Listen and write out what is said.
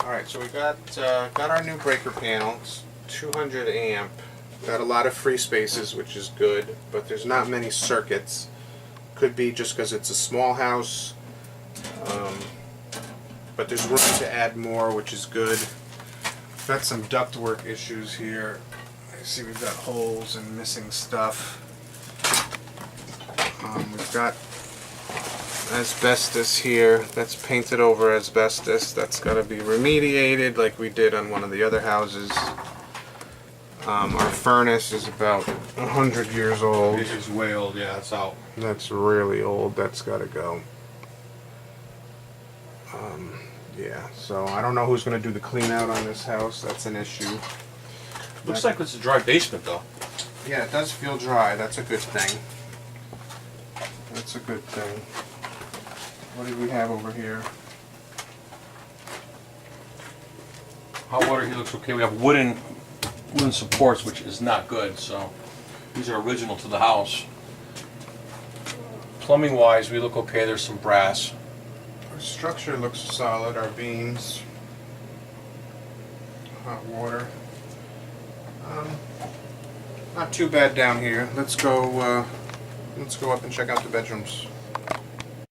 Alright, so we got our new breaker panel. It's 200 amp. Got a lot of free spaces, which is good, but there's not many circuits. Could be just because it's a small house, but there's room to add more, which is good. Got some ductwork issues here. I see we've got holes and missing stuff. We've got asbestos here. That's painted over asbestos. That's got to be remediated like we did on one of the other houses. Our furnace is about 100 years old. It's way old, yeah, it's out. That's really old. That's got to go. Yeah, so I don't know who's going to do the clean out on this house. That's an issue. Looks like it's a dry basement, though. Yeah, it does feel dry. That's a good thing. That's a good thing. What do we have over here? Hot water here looks okay. We have wooden supports, which is not good, so these are original to the house. Plumbing wise, we look okay. There's some brass. Our structure looks solid. Our beams, hot water. Not too bad down here. Let's go up and check out the bedrooms.